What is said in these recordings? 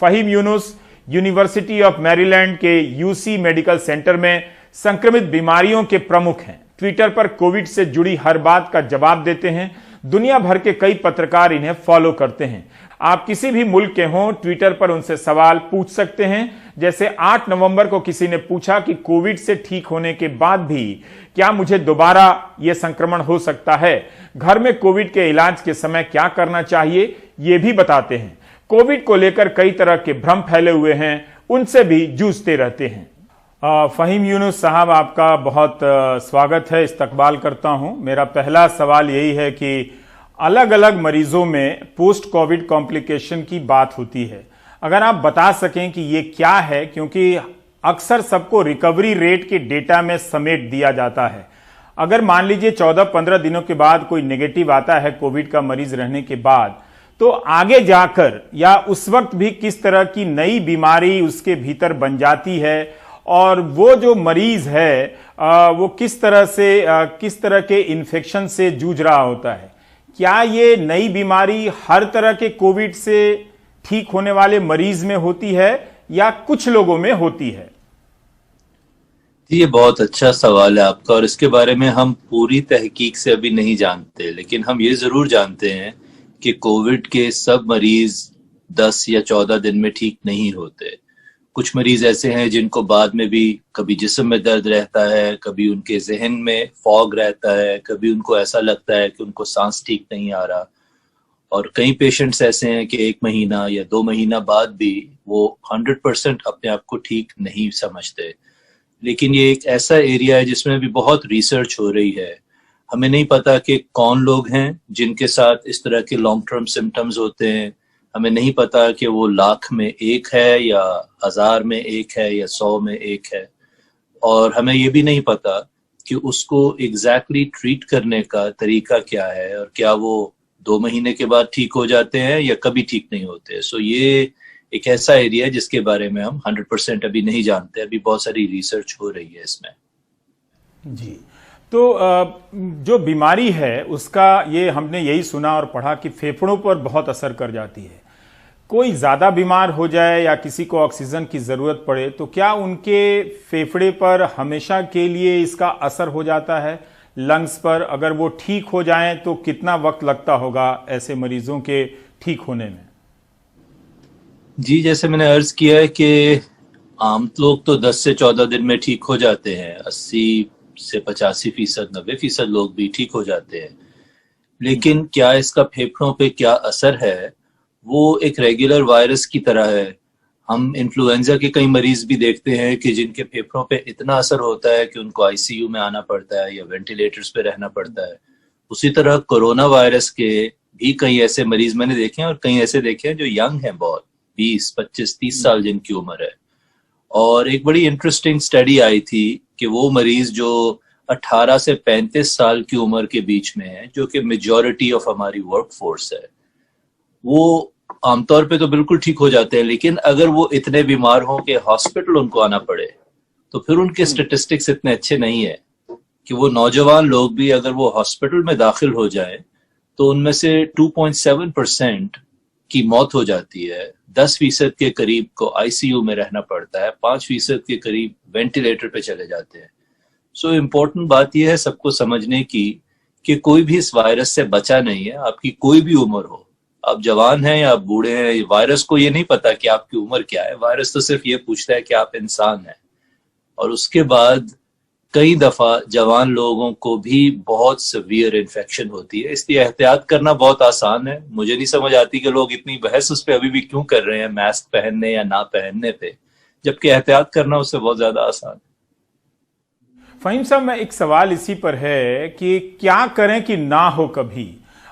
Faheem Younus University of Maryland के UC Medical Center में संक्रमित बीमारियों के प्रमुख हैं। ट्विटर पर कोविड से जुड़ी हर बात का जवाब देते हैं। दुनिया भर के कई पत्रकार इन्हें फॉलो करते हैं। आप किसी भी मुल्क के हों, ट्विटर पर उनसे सवाल पूछ सकते हैं। जैसे 8 नवंबर को किसी ने पूछा कि कोविड से ठीक होने के बाद भी क्या मुझे दोबारा यह संक्रमण हो सकता है, घर में कोविड के इलाज के समय क्या करना चाहिए, ये भी बताते हैं। कोविड को लेकर कई तरह के भ्रम फैले हुए हैं, उनसे भी जूझते रहते हैं। फहीम यूनुस साहब, आपका बहुत स्वागत है, इस्तकबाल करता हूं। मेरा पहला सवाल यही है कि अलग अलग मरीजों में पोस्ट कोविड कॉम्प्लिकेशन की बात होती है, अगर आप बता सकें कि ये क्या है, क्योंकि अक्सर सबको रिकवरी रेट के डेटा में समेट दिया जाता है। अगर मान लीजिए 14-15 दिनों के बाद कोई नेगेटिव आता है कोविड का मरीज रहने के बाद, तो आगे जाकर या उस वक्त भी किस तरह की नई बीमारी उसके भीतर बन जाती है, और वो जो मरीज है वो किस तरह के इन्फेक्शन से जूझ रहा होता है। क्या ये नई बीमारी हर तरह के कोविड से ठीक होने वाले मरीज में होती है या कुछ लोगों में होती है? ये बहुत अच्छा सवाल है आपका, और इसके बारे में हम पूरी तहकीक से अभी नहीं जानते, लेकिन हम ये जरूर जानते हैं कि कोविड के सब मरीज 10 या 14 दिन में ठीक नहीं होते। कुछ मरीज ऐसे हैं जिनको बाद में भी कभी जिस्म में दर्द रहता है, कभी उनके जहन में फॉग रहता है, कभी उनको ऐसा लगता है कि उनको सांस ठीक नहीं आ रहा, और कई पेशेंट्स ऐसे हैं कि 1 महीना या 2 महीना बाद भी वो 100% अपने आप को ठीक नहीं समझते। लेकिन ये एक ऐसा एरिया है जिसमें भी बहुत रिसर्च हो रही है। हमें नहीं पता कि कौन लोग हैं जिनके साथ इस तरह के लॉन्ग टर्म सिम्टम्स होते हैं। हमें नहीं पता कि वो 1,00,000 में 1 है या 1000 में 1 है या 100 में 1 है, और हमें ये भी नहीं पता कि उसको एग्जैक्टली ट्रीट करने का तरीका क्या है, और क्या वो 2 महीने के बाद ठीक हो जाते हैं या कभी ठीक नहीं होते। सो ये एक ऐसा एरिया है जिसके बारे में हम 100% अभी नहीं जानते। अभी बहुत सारी रिसर्च हो रही है इसमें। जी, तो जो बीमारी है उसका ये हमने यही सुना और पढ़ा कि फेफड़ों पर बहुत असर कर जाती है। कोई ज्यादा बीमार हो जाए या किसी को ऑक्सीजन की जरूरत पड़े तो क्या उनके फेफड़े पर हमेशा के लिए इसका असर हो जाता है, लंग्स पर? अगर वो ठीक हो जाएं तो कितना वक्त लगता होगा ऐसे मरीजों के ठीक होने में? जी, जैसे मैंने अर्ज किया है कि आम लोग तो 10 से 14 दिन में ठीक हो जाते हैं, 80 से 85%, 90% लोग भी ठीक हो जाते हैं। लेकिन क्या इसका फेफड़ों पे क्या असर है, वो एक रेगुलर वायरस की तरह है। हम इन्फ्लुएंजा के कई मरीज भी देखते हैं कि जिनके फेफड़ों पे इतना असर होता है कि उनको आईसीयू में आना पड़ता है या वेंटिलेटर्स पे रहना पड़ता है। उसी तरह कोरोना वायरस के भी कई ऐसे मरीज मैंने देखे हैं, और कई ऐसे देखे हैं जो यंग हैं, बहुत 20, 25, 30 साल जिनकी उम्र है। और एक बड़ी इंटरेस्टिंग स्टडी आई थी कि वो मरीज जो 18 से 35 साल की उम्र के बीच में है, जो कि मेजॉरिटी ऑफ हमारी वर्क फोर्स है, वो आमतौर पे तो बिल्कुल ठीक हो जाते हैं। लेकिन अगर वो इतने बीमार हों कि हॉस्पिटल उनको आना पड़े, तो फिर उनके स्टेटिस्टिक्स इतने अच्छे नहीं है कि वो नौजवान लोग भी अगर वो हॉस्पिटल में दाखिल हो जाए तो उनमें से 2.7% की मौत हो जाती है, 10% के करीब को आईसीयू में रहना पड़ता है, 5% के करीब वेंटिलेटर पे चले जाते हैं। सो इम्पोर्टेंट बात यह है सबको समझने की कि कोई भी इस वायरस से बचा नहीं है। आपकी कोई भी उम्र हो, आप जवान हैं या आप बूढ़े हैं, वायरस को ये नहीं पता कि आपकी उम्र क्या है। वायरस तो सिर्फ ये पूछता है कि आप इंसान हैं। और उसके बाद कई दफा जवान लोगों को भी बहुत सीवियर इन्फेक्शन होती है, इसलिए एहतियात करना बहुत आसान है। मुझे नहीं समझ आती कि लोग इतनी बहस उस पर अभी भी क्यों कर रहे हैं, मास्क पहनने या ना पहनने पे, जबकि एहतियात करना उससे बहुत ज्यादा आसान है। फहीम साहब, मैं एक सवाल इसी पर है कि क्या करें कि ना हो कभी?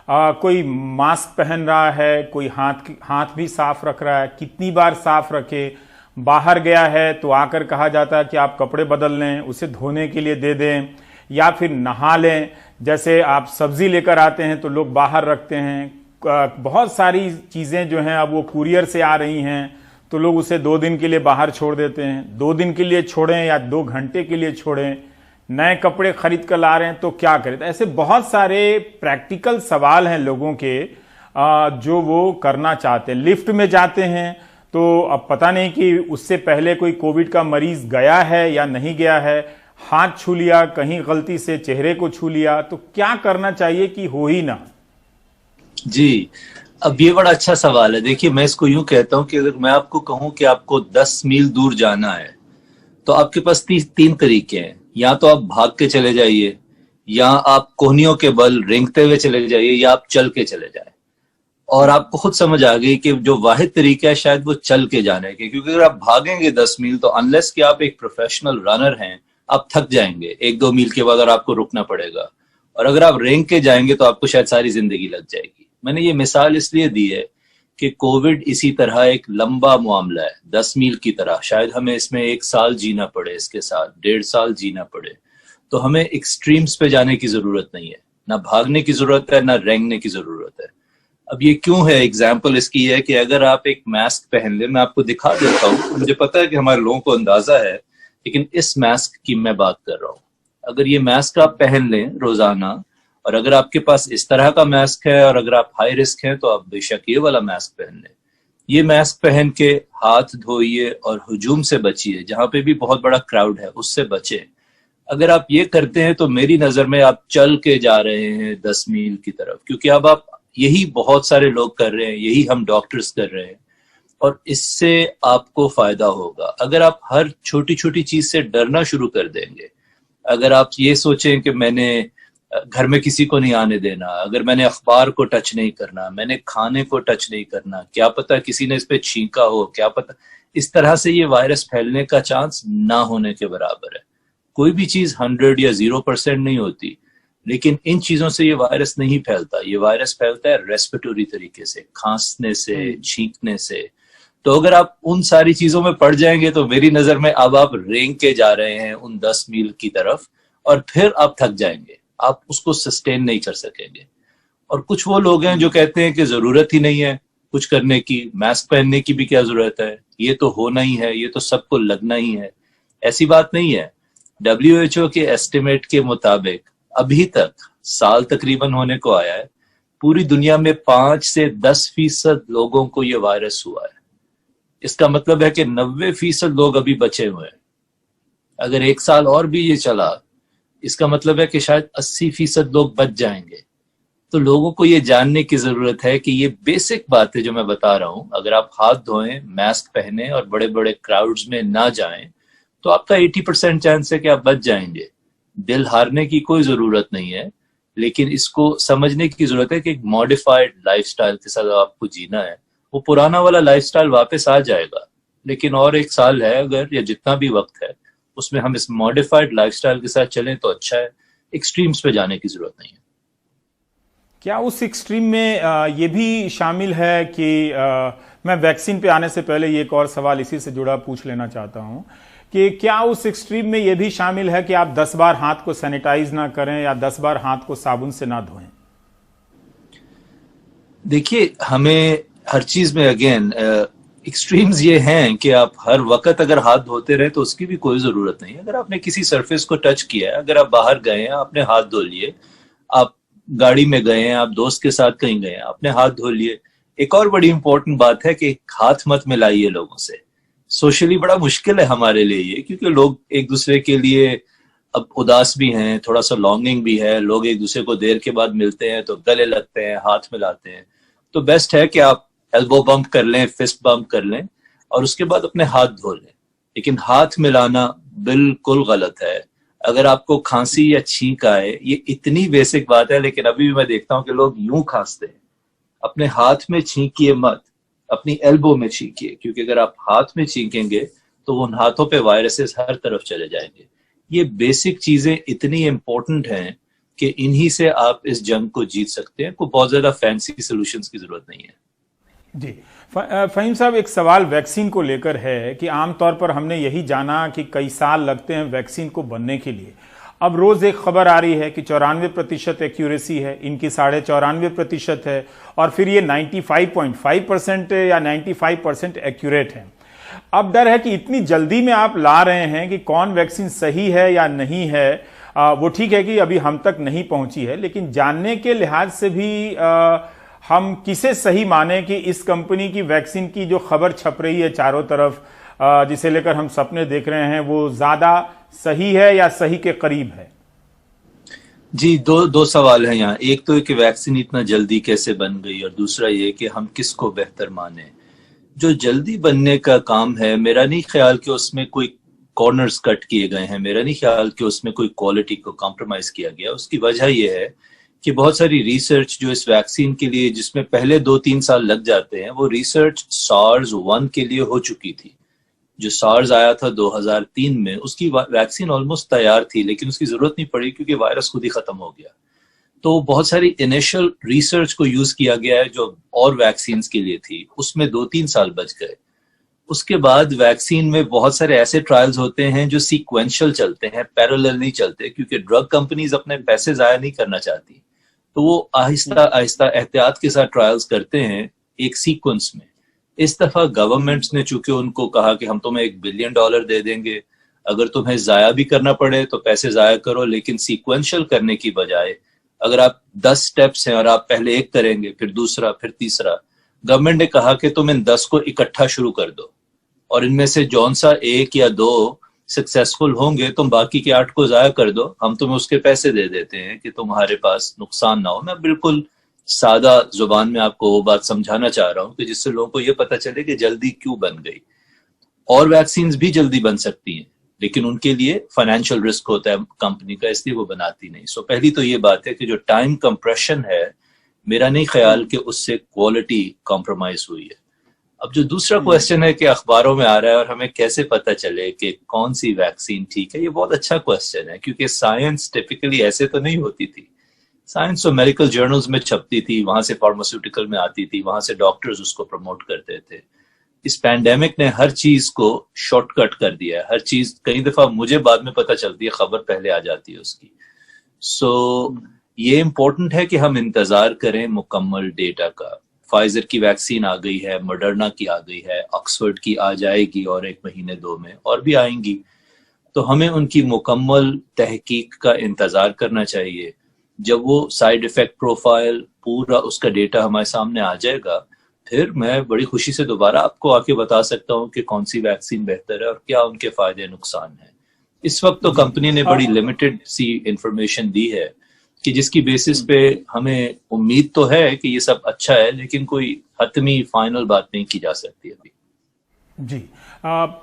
कोई मास्क पहन रहा है, कोई हाथ भी साफ रख रहा है, कितनी बार साफ रखे? बाहर गया है तो आकर कहा जाता है कि आप कपड़े बदल लें, उसे धोने के लिए दे दें, या फिर नहा लें। जैसे आप सब्जी लेकर आते हैं तो लोग बाहर रखते हैं। बहुत सारी चीजें जो हैं अब वो कुरियर से आ रही हैं तो लोग उसे 2 दिन के लिए बाहर छोड़ देते हैं। 2 दिन के लिए छोड़ें या 2 घंटे के लिए छोड़ें? नए कपड़े खरीद कर ला रहे हैं तो क्या करें? तो ऐसे बहुत सारे प्रैक्टिकल सवाल हैं लोगों के जो वो करना चाहते हैं। लिफ्ट में जाते हैं तो अब पता नहीं कि उससे पहले कोई कोविड का मरीज गया है या नहीं गया है, हाथ छू लिया, कहीं गलती से चेहरे को छू लिया, तो क्या करना चाहिए कि हो ही ना? जी, अब ये बड़ा अच्छा सवाल है। देखिए, मैं इसको यूं कहता हूं कि अगर मैं आपको कहूं कि आपको 10 मील दूर जाना है, तो आपके पास तीन तरीके हैं। या तो आप भाग के चले जाइए, या आप कोहनियों के बल रेंगते हुए चले जाइए, या आप चल के चले जाए। और आपको खुद समझ आ गई कि जो वाहिद तरीका है शायद वो चल के जाने के, क्योंकि अगर आप भागेंगे 10 मील तो अनलेस कि आप एक प्रोफेशनल रनर हैं, आप थक जाएंगे। 1-2 मील के बाद और आपको रुकना पड़ेगा। और अगर आप रेंग के जाएंगे तो आपको शायद सारी जिंदगी लग जाएगी। मैंने ये मिसाल इसलिए दी है कि कोविड इसी तरह एक लंबा मामला है, 10 मील की तरह। शायद हमें इसमें 1 साल जीना पड़े, इसके साथ 1.5 साल जीना पड़े। तो हमें एक्सट्रीम्स पे जाने की जरूरत नहीं है, ना भागने की जरूरत है, ना रेंगने की जरूरत है। अब ये क्यों है? एग्जाम्पल इसकी है कि अगर आप एक मास्क पहन ले, मैं आपको दिखा देता हूँ, मुझे पता है कि हमारे लोगों को अंदाजा है, लेकिन इस मास्क की मैं बात कर रहा हूँ। अगर ये मास्क आप पहन लें रोजाना, और अगर आपके पास इस तरह का मास्क है, और अगर आप हाई रिस्क हैं, तो आप बेशक ये वाला मास्क पहन लें। ये मास्क पहन के हाथ धोइए और हुजूम से बचिए। जहां पे भी बहुत बड़ा क्राउड है उससे बचे। अगर आप ये करते हैं तो मेरी नजर में आप चल के जा रहे हैं 10 मील की तरफ, क्योंकि अब आप यही बहुत सारे लोग कर रहे हैं, यही हम डॉक्टर्स कर रहे हैं, और इससे आपको फायदा होगा। अगर आप हर छोटी छोटी चीज से डरना शुरू कर देंगे, अगर आप ये सोचें कि मैंने घर में किसी को नहीं आने देना, अगर मैंने अखबार को टच नहीं करना, मैंने खाने को टच नहीं करना, क्या पता किसी ने इस पे छींका हो, क्या पता, इस तरह से ये वायरस फैलने का चांस ना होने के बराबर है। कोई भी चीज 100 या 0% नहीं होती, लेकिन इन चीजों से ये वायरस नहीं फैलता। ये वायरस फैलता है रेस्पिरेटरी तरीके से, खांसने से, छींकने से। तो अगर आप उन सारी चीजों में पड़ जाएंगे तो मेरी नजर में अब आप रेंग के जा रहे हैं उन 10 मील की तरफ, और फिर आप थक जाएंगे, आप उसको सस्टेन नहीं कर सकेंगे। और कुछ वो लोग हैं जो कहते हैं कि जरूरत ही नहीं है कुछ करने की, मास्क पहनने की भी क्या जरूरत है, ये तो होना ही है, ये तो सबको लगना ही है। ऐसी बात नहीं है। WHO के एस्टिमेट के मुताबिक अभी तक साल तकरीबन होने को आया है, पूरी दुनिया में 5 से 10% लोगों को ये वायरस हुआ है। इसका मतलब है कि 90% लोग अभी बचे हुए हैं। अगर 1 साल और भी ये चला, इसका मतलब है कि शायद 80% लोग बच जाएंगे। तो लोगों को ये जानने की जरूरत है कि ये बेसिक बातें जो मैं बता रहा हूं, अगर आप हाथ धोएं, मास्क पहने और बड़े बड़े क्राउड्स में ना जाएं, तो आपका 80% चांस है कि आप बच जाएंगे। दिल हारने की कोई जरूरत नहीं है, लेकिन इसको समझने की जरूरत है कि एक मॉडिफाइड लाइफस्टाइल के साथ आपको जीना है। वो पुराना वाला लाइफस्टाइल वापस आ जाएगा, लेकिन और 1 साल है अगर, या जितना भी वक्त है, उसमें हम इस मॉडिफाइड लाइफस्टाइल के साथ चलें तो अच्छा है। एक्सट्रीम्स पे जाने की जरूरत नहीं है। क्या उस एक्सट्रीम में ये भी शामिल है कि मैं वैक्सीन पे आने से पहले ये एक और सवाल इसी से जुड़ा पूछ लेना चाहता हूं कि क्या उस एक्सट्रीम में ये भी शामिल है कि आप 10 बार हाथ को सैनिटाइज ना करें या 10 बार हाथ को साबुन से ना धोएं? देखिए, हमें हर चीज में अगेन एक्सट्रीम्स ये हैं कि आप हर वक्त अगर हाथ धोते रहे तो उसकी भी कोई जरूरत नहीं है। अगर आपने किसी सरफेस को टच किया है, अगर आप बाहर गए हैं, आपने हाथ धो लिए, आप गाड़ी में गए हैं, आप दोस्त के साथ कहीं गए हैं, आपने हाथ धो लिए। एक और बड़ी इंपॉर्टेंट बात है कि हाथ मत मिलाइए लोगों से। सोशली बड़ा मुश्किल है हमारे लिए ये, क्योंकि लोग एक दूसरे के लिए अब उदास भी हैं, थोड़ा सा लॉन्गिंग भी है। लोग एक दूसरे को देर के बाद मिलते हैं तो गले लगते हैं, हाथ मिलाते हैं। तो बेस्ट है कि आप एल्बो बम्प कर लें, फिस्ट बम्प कर लें, और उसके बाद अपने हाथ धो लें। लेकिन हाथ मिलाना बिल्कुल गलत है। अगर आपको खांसी या छींक आए, ये इतनी बेसिक बात है, लेकिन अभी भी मैं देखता हूं कि लोग यूं खांसते हैं। अपने हाथ में छींकिए मत, अपनी एल्बो में छींकिए, क्योंकि अगर आप हाथ में छींकेंगे तो उन हाथों पे वायरसेस हर तरफ चले जाएंगे। ये बेसिक चीजें इतनी इंपॉर्टेंट हैं कि इन्हीं से आप इस जंग को जीत सकते हैं। कोई बहुत ज्यादा फैंसी सॉल्यूशंस की जरूरत नहीं है। जी फहीम साहब, एक सवाल वैक्सीन को लेकर है कि आमतौर पर हमने यही जाना कि कई साल लगते हैं वैक्सीन को बनने के लिए। अब रोज एक खबर आ रही है कि 94% एक्यूरेसी है, इनकी 94.5% है, और फिर ये 95.5% या 95% एक्यूरेट है। अब डर है कि इतनी जल्दी में आप ला रहे हैं कि कौन वैक्सीन सही है या नहीं है। वो ठीक है कि अभी हम तक नहीं पहुंची है, लेकिन जानने के लिहाज से भी हम किसे सही माने कि इस कंपनी की वैक्सीन की जो खबर छप रही है चारों तरफ, जिसे लेकर हम सपने देख रहे हैं, वो ज्यादा सही है या सही के करीब है? जी, दो सवाल हैं यहाँ। एक तो है कि वैक्सीन इतना जल्दी कैसे बन गई, और दूसरा ये कि हम किसको बेहतर माने। जो जल्दी बनने का काम है, मेरा नहीं ख्याल कि उसमें कोई कॉर्नर्स कट किए गए हैं, मेरा नहीं ख्याल कि उसमें कोई क्वालिटी को कॉम्प्रोमाइज किया गया। उसकी वजह यह है कि बहुत सारी रिसर्च जो इस वैक्सीन के लिए, जिसमें पहले 2-3 साल लग जाते हैं, वो रिसर्च SARS 1 के लिए हो चुकी थी। जो SARS आया था 2003 में, उसकी वैक्सीन ऑलमोस्ट तैयार थी, लेकिन उसकी जरूरत नहीं पड़ी क्योंकि वायरस खुद ही खत्म हो गया। तो बहुत सारी इनिशियल रिसर्च को यूज किया गया है जो और वैक्सीन के लिए थी, उसमें 2-3 साल बच गए। उसके बाद वैक्सीन में बहुत सारे ऐसे ट्रायल्स होते हैं जो सीक्वेंशियल चलते हैं, पैरेलल नहीं चलते, क्योंकि ड्रग कंपनीज अपने पैसे जाया नहीं करना चाहती, तो वो आहिस्ता आहिस्ता एहतियात के साथ ट्रायल्स करते हैं एक सीक्वेंस में। इस दफा गवर्नमेंट्स ने चूंकि उनको कहा कि हम तुम्हें $1 बिलियन दे देंगे, अगर तुम्हें जाया भी करना पड़े तो पैसे जाया करो, लेकिन सीक्वेंशियल करने की बजाय अगर आप 10 स्टेप्स हैं और आप पहले एक करेंगे, फिर दूसरा, फिर तीसरा, गवर्नमेंट ने कहा कि तुम इन 10 को इकट्ठा शुरू कर दो, और इनमें से जौन सा 1 या 2 सक्सेसफुल होंगे, तुम बाकी के 8 को जाया कर दो, हम तुम्हें उसके पैसे दे देते हैं कि तुम्हारे पास नुकसान ना हो। मैं बिल्कुल सादा जुबान में आपको वो बात समझाना चाह रहा हूं कि जिससे लोगों को ये पता चले कि जल्दी क्यों बन गई। और वैक्सीन भी जल्दी बन सकती हैं, लेकिन उनके लिए फाइनेंशियल रिस्क होता है कंपनी का, इसलिए वो बनाती नहीं। सो पहली तो ये बात है कि जो टाइम कंप्रेशन है, मेरा नहीं ख्याल कि उससे क्वालिटी कॉम्प्रोमाइज हुई है। अब जो दूसरा क्वेश्चन है कि अखबारों में आ रहा है और हमें कैसे पता चले कि कौन सी वैक्सीन ठीक है, ये बहुत अच्छा क्वेश्चन है, क्योंकि साइंस टिपिकली ऐसे तो नहीं होती थी। साइंस तो मेडिकल जर्नल्स में छपती थी, वहां से फार्मास्यूटिकल में आती थी, वहां से डॉक्टर्स उसको प्रमोट करते थे। इस पैंडेमिक ने हर चीज को शॉर्टकट कर दिया है। हर चीज कई दफा मुझे बाद में पता चलती है, खबर पहले आ जाती है उसकी। सो ये इंपॉर्टेंट है कि हम इंतजार करें मुकम्मल डेटा का। फाइजर की वैक्सीन आ गई है, मॉडर्ना की आ गई है, ऑक्सफोर्ड की आ जाएगी और 1 महीने 2 में और भी आएंगी। तो हमें उनकी मुकम्मल तहकीक का इंतजार करना चाहिए। जब वो साइड इफेक्ट प्रोफाइल पूरा उसका डेटा हमारे सामने आ जाएगा, फिर मैं बड़ी खुशी से दोबारा आपको आके बता सकता हूँ कि कौन सी वैक्सीन बेहतर है और क्या उनके फायदे नुकसान हैं। इस वक्त तो कंपनी ने बड़ी लिमिटेड सी इंफॉर्मेशन दी है कि जिसकी बेसिस पे हमें उम्मीद तो है कि ये सब अच्छा है, लेकिन कोई हतमी फाइनल बात नहीं की जा सकती अभी। जी,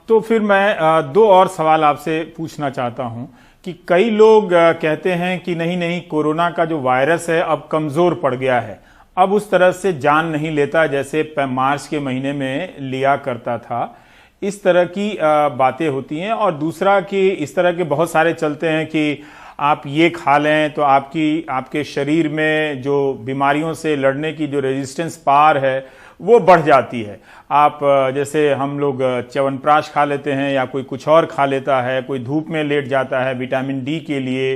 तो फिर मैं 2 और सवाल आपसे पूछना चाहता हूं कि कई लोग कहते हैं कि नहीं नहीं, कोरोना का जो वायरस है अब कमजोर पड़ गया है, अब उस तरह से जान नहीं लेता जैसे मार्च के महीने में लिया करता था। इस तरह की बातें होती हैं। और दूसरा कि इस तरह के बहुत सारे चलते हैं कि आप ये खा लें तो आपके शरीर में जो बीमारियों से लड़ने की जो रेजिस्टेंस पावर है वो बढ़ जाती है। आप जैसे हम लोग च्यवनप्राश खा लेते हैं या कोई कुछ और खा लेता है, कोई धूप में लेट जाता है विटामिन डी के लिए,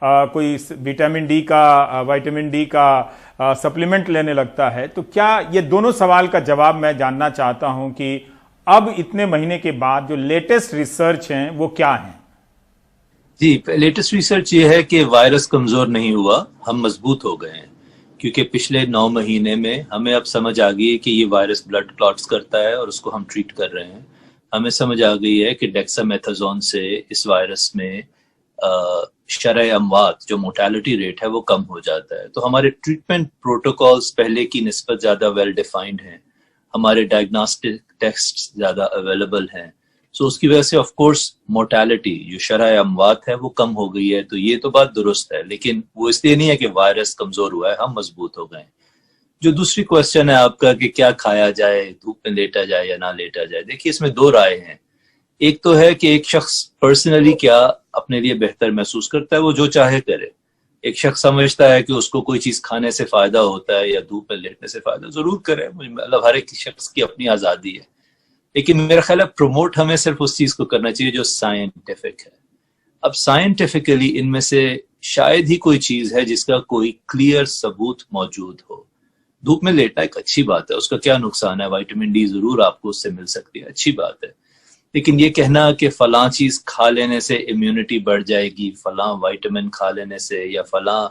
कोई विटामिन डी का सप्लीमेंट लेने लगता है। तो क्या ये दोनों सवाल का जवाब मैं जानना चाहता हूं कि अब इतने महीने के बाद जो लेटेस्ट रिसर्च हैं वो क्या हैं? जी, लेटेस्ट रिसर्च ये है कि वायरस कमजोर नहीं हुआ, हम मजबूत हो गए हैं। क्योंकि पिछले 9 महीने में हमें अब समझ आ गई है कि ये वायरस ब्लड क्लॉट्स करता है और उसको हम ट्रीट कर रहे हैं। हमें समझ आ गई है कि डेक्सामेथासोन से इस वायरस में शरह अमवात, जो मोर्टेलिटी रेट है, वो कम हो जाता है। तो हमारे ट्रीटमेंट प्रोटोकॉल्स पहले की निस्बत ज्यादा वेल डिफाइंड हैं, हमारे डायग्नोस्टिक टेस्ट ज्यादा अवेलेबल हैं। सो उसकी वजह से ऑफ कोर्स मोर्टेलिटी, जो शरह अमवात है, वो कम हो गई है। तो ये तो बात दुरुस्त है, लेकिन वो इसलिए नहीं है कि वायरस कमजोर हुआ है, हम मजबूत हो गए। जो दूसरी क्वेश्चन है आपका कि क्या खाया जाए, धूप में लेटा जाए या ना लेटा जाए, देखिए इसमें 2 राय हैं। एक तो है कि एक शख्स पर्सनली क्या अपने लिए बेहतर महसूस करता है, वो जो चाहे करे। एक शख्स समझता है कि उसको कोई चीज खाने से फायदा होता है या धूप में लेटने से फायदा, जरूर करे, मतलब हर एक शख्स की अपनी आजादी है। लेकिन मेरा ख्याल है प्रमोट हमें सिर्फ उस चीज को करना चाहिए जो साइंटिफिक है। अब साइंटिफिकली इनमें से शायद ही कोई चीज है जिसका कोई क्लियर सबूत मौजूद हो। धूप में लेटना एक अच्छी बात है, उसका क्या नुकसान है? विटामिन डी जरूर आपको उससे मिल सकती है, अच्छी बात है। लेकिन ये कहना कि फलां चीज खा लेने से इम्यूनिटी बढ़ जाएगी, फलां विटामिन खा लेने से या फलां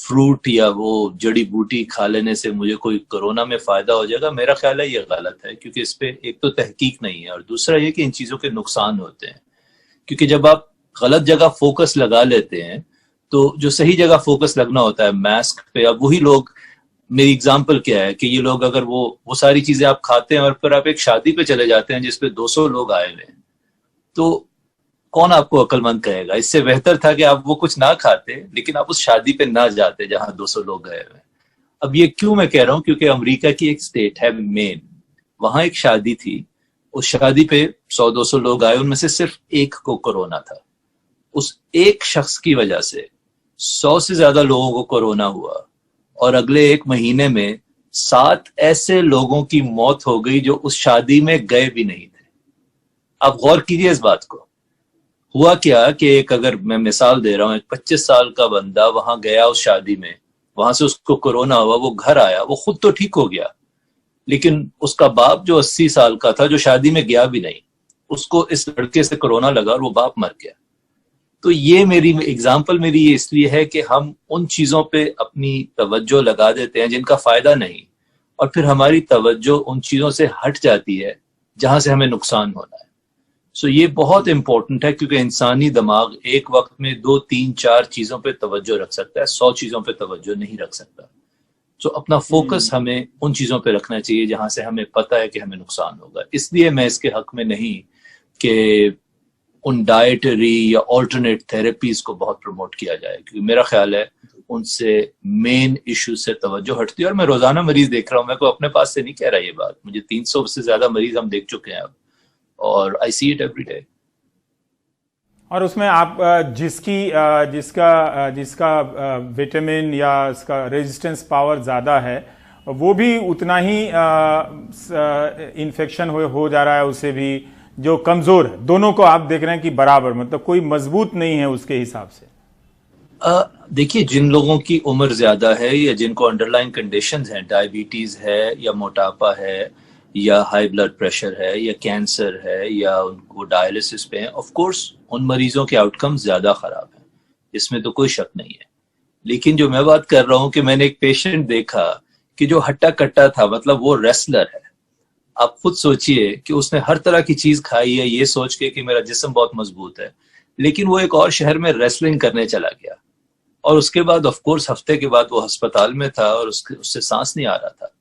फ्रूट या वो जड़ी बूटी खा लेने से मुझे कोई कोरोना में फायदा हो जाएगा, मेरा ख्याल है ये गलत है, क्योंकि इस पे एक तो तहकीक नहीं है और दूसरा ये कि इन चीजों के नुकसान होते हैं। क्योंकि जब आप गलत जगह फोकस लगा लेते हैं तो जो सही जगह फोकस लगना होता है मास्क पे, अब वही लोग, मेरी एग्जाम्पल क्या है कि ये लोग अगर वो सारी चीजें आप खाते हैं और फिर आप एक शादी पे चले जाते हैं जिसपे 200 लोग आए हुए हैं, तो कौन आपको अक्लमंद कहेगा? इससे बेहतर था कि आप वो कुछ ना खाते लेकिन आप उस शादी पे ना जाते जहां 200 लोग गए हुए हैं। अब ये क्यों मैं कह रहा हूं, क्योंकि अमेरिका की एक स्टेट है मेन, वहां एक शादी थी, उस शादी पे 100-200 लोग आए, उनमें से सिर्फ एक को कोरोना था। उस एक शख्स की वजह से 100 से ज्यादा लोगों को कोरोना हुआ और अगले 1 महीने में 7 ऐसे लोगों की मौत हो गई जो उस शादी में गए भी नहीं थे। आप गौर कीजिए इस बात को। हुआ क्या कि एक, अगर मैं मिसाल दे रहा हूं, एक 25 साल का बंदा वहां गया उस शादी में, वहां से उसको कोरोना हुआ, वो घर आया, वो खुद तो ठीक हो गया, लेकिन उसका बाप जो 80 साल का था, जो शादी में गया भी नहीं, उसको इस लड़के से कोरोना लगा और वो बाप मर गया। तो ये मेरी एग्जाम्पल मेरी ये इसलिए है कि हम उन चीजों पे अपनी तवज्जो लगा देते हैं जिनका फायदा नहीं, और फिर हमारी तवज्जो उन चीजों से हट जाती है जहां से हमें नुकसान होना है। सो ये बहुत इंपॉर्टेंट है, क्योंकि इंसानी दिमाग एक वक्त में 2, 3, 4 चीजों पे तवज्जो रख सकता है, 100 चीजों पे तवज्जो नहीं रख सकता। सो अपना फोकस हमें उन चीजों पे रखना चाहिए जहां से हमें पता है कि हमें नुकसान होगा। इसलिए मैं इसके हक में नहीं कि उन डाइटरी या ऑल्टरनेट थेरेपीज को बहुत प्रमोट किया जाए, क्योंकि मेरा ख्याल है उनसे मेन इश्यू से तवज्जो हटती है। और मैं रोजाना मरीज देख रहा हूं, मैं को अपने पास से नहीं कह रहा ये बात, मुझे 300 से ज्यादा मरीज हम देख चुके हैं अब, और आई सी इट एवरी डे। और उसमें आप जिसका विटामिन या इसका रेजिस्टेंस पावर ज़्यादा है, वो भी उतना ही इन्फेक्शन हो जा रहा है, उसे भी जो कमज़ोर है, दोनों को आप देख रहे हैं कि बराबर, मतलब कोई मजबूत नहीं है उसके हिसाब से। देखिए, जिन लोगों की उम्र ज्यादा है या जिनको अंडरलाइन कंडीशंस हैं, डायबिटीज है या मोटापा है या हाई ब्लड प्रेशर है या कैंसर है या उनको डायलिसिस पे है, ऑफ कोर्स उन मरीजों के आउटकम्स ज्यादा खराब हैं, इसमें तो कोई शक नहीं है। लेकिन जो मैं बात कर रहा हूं कि मैंने एक पेशेंट देखा कि जो हट्टा कट्टा था, मतलब वो रेसलर है, आप खुद सोचिए कि उसने हर तरह की चीज खाई है ये सोच के कि मेरा जिस्म बहुत मजबूत है, लेकिन वो एक और शहर में रेसलिंग करने चला गया और उसके बाद ऑफ कोर्स हफ्ते के बाद वो अस्पताल में था और उससे सांस नहीं आ रहा था।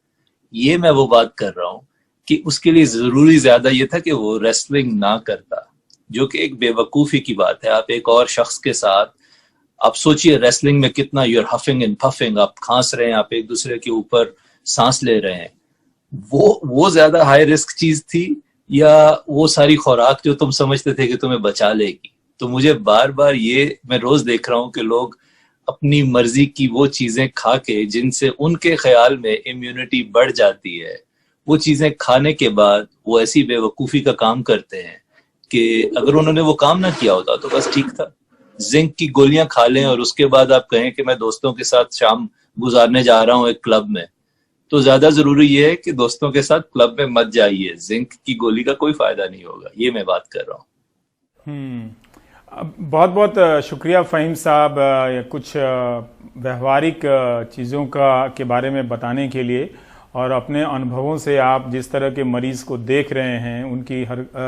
ये मैं वो बात कर रहा हूं कि उसके लिए जरूरी ज्यादा ये था कि वो रेसलिंग ना करता, जो कि एक बेवकूफी की बात है। आप एक और शख्स के साथ, आप सोचिए रेसलिंग में कितना यूर हफिंग एंड पफिंग, आप खांस रहे हैं, आप एक दूसरे के ऊपर सांस ले रहे हैं, वो ज्यादा हाई रिस्क चीज थी या वो सारी खुराक जो तुम समझते थे कि तुम्हें बचा लेगी? तो मुझे बार बार ये मैं रोज देख रहा हूं कि लोग अपनी मर्जी की वो चीजें खा के जिनसे उनके ख्याल में इम्यूनिटी बढ़ जाती है, वो चीजें खाने के बाद वो ऐसी बेवकूफी का काम करते हैं कि अगर उन्होंने वो काम ना किया होता तो बस ठीक था। जिंक की गोलियां खा लें और उसके बाद आप कहें कि मैं दोस्तों के साथ शाम गुजारने जा रहा हूं एक क्लब में, तो ज्यादा जरूरी ये है कि दोस्तों के साथ क्लब में मत जाइए, जिंक की गोली का कोई फायदा नहीं होगा। ये मैं बात कर रहा हूँ। बहुत बहुत शुक्रिया फ़हीम साहब, कुछ व्यवहारिक चीज़ों के बारे में बताने के लिए, और अपने अनुभवों से आप जिस तरह के मरीज़ को देख रहे हैं,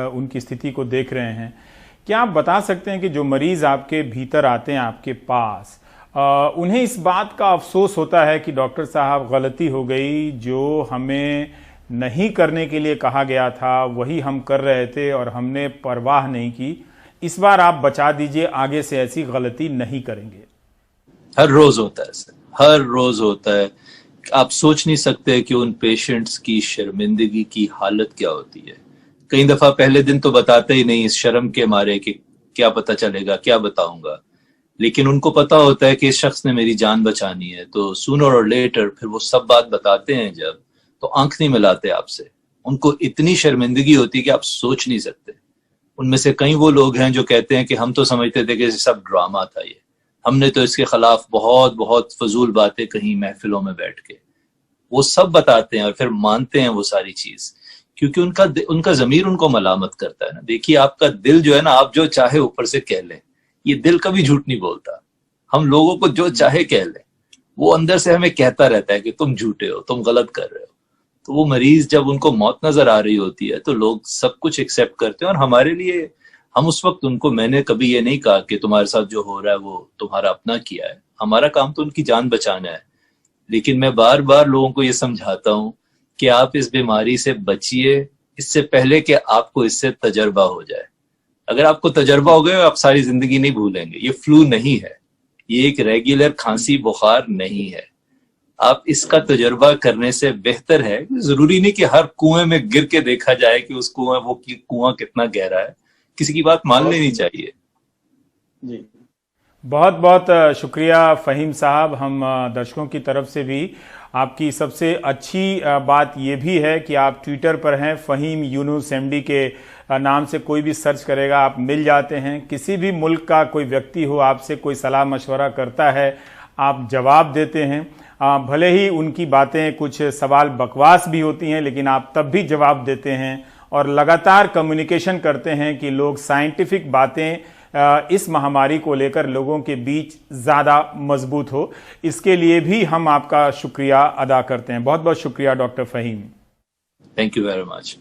उनकी स्थिति को देख रहे हैं, क्या आप बता सकते हैं कि जो मरीज़ आपके भीतर आते हैं आपके पास, उन्हें इस बात का अफसोस होता है कि डॉक्टर साहब गलती हो गई, जो हमें नहीं करने के लिए कहा गया था वही हम कर रहे थे और हमने परवाह नहीं की, इस बार आप बचा दीजिए, आगे से ऐसी गलती नहीं करेंगे? हर रोज होता है सर, हर रोज होता है। आप सोच नहीं सकते कि उन पेशेंट्स की शर्मिंदगी की हालत क्या होती है। कई दफा पहले दिन तो बताते ही नहीं, इस शर्म के मारे कि क्या पता चलेगा, क्या बताऊंगा, लेकिन उनको पता होता है कि इस शख्स ने मेरी जान बचानी है, तो सूनर और लेटर फिर वो सब बात बताते हैं जब, तो आंख नहीं मिलाते आपसे। उनको इतनी शर्मिंदगी होती है कि आप सोच नहीं सकते। उनमें से कई वो लोग हैं जो कहते हैं कि हम तो समझते थे कि सब ड्रामा था, ये हमने तो इसके खिलाफ बहुत बहुत फजूल बातें कहीं महफिलों में बैठ के। वो सब बताते हैं और फिर मानते हैं वो सारी चीज, क्योंकि उनका जमीर उनको मलामत करता है ना। देखिए, आपका दिल जो है ना, आप जो चाहे ऊपर से कह लें, ये दिल कभी झूठ नहीं बोलता। हम लोगों को जो चाहे कह लें, वो अंदर से हमें कहता रहता है कि तुम झूठे हो, तुम गलत कर रहे हो। तो वो मरीज जब उनको मौत नजर आ रही होती है तो लोग सब कुछ एक्सेप्ट करते हैं, और हमारे लिए, हम उस वक्त उनको, मैंने कभी ये नहीं कहा कि तुम्हारे साथ जो हो रहा है वो तुम्हारा अपना किया है, हमारा काम तो उनकी जान बचाना है। लेकिन मैं बार बार लोगों को ये समझाता हूं कि आप इस बीमारी से बचिए, इससे पहले कि आपको इससे तजर्बा हो जाए। अगर आपको तजर्बा हो गया, आप सारी जिंदगी नहीं भूलेंगे। ये फ्लू नहीं है, ये एक रेगुलर खांसी बुखार नहीं है। आप इसका तजर्बा करने से बेहतर है, जरूरी नहीं कि हर कुएं में गिर के देखा जाए कि उस कुआं कितना गहरा है। किसी की बात मान लेनी चाहिए। जी, बहुत बहुत शुक्रिया फ़हीम साहब। हम दर्शकों की तरफ से भी आपकी सबसे अच्छी बात ये भी है कि आप ट्विटर पर हैं, फ़हीम यूनुस MD के नाम से कोई भी सर्च करेगा आप मिल जाते हैं। किसी भी मुल्क का कोई व्यक्ति हो, आपसे कोई सलाह मशवरा करता है, आप जवाब देते हैं। भले ही उनकी बातें कुछ सवाल बकवास भी होती हैं, लेकिन आप तब भी जवाब देते हैं और लगातार कम्युनिकेशन करते हैं कि लोग साइंटिफिक बातें इस महामारी को लेकर लोगों के बीच ज़्यादा मजबूत हो। इसके लिए भी हम आपका शुक्रिया अदा करते हैं। बहुत बहुत शुक्रिया doctor Faheem. Thank you very much.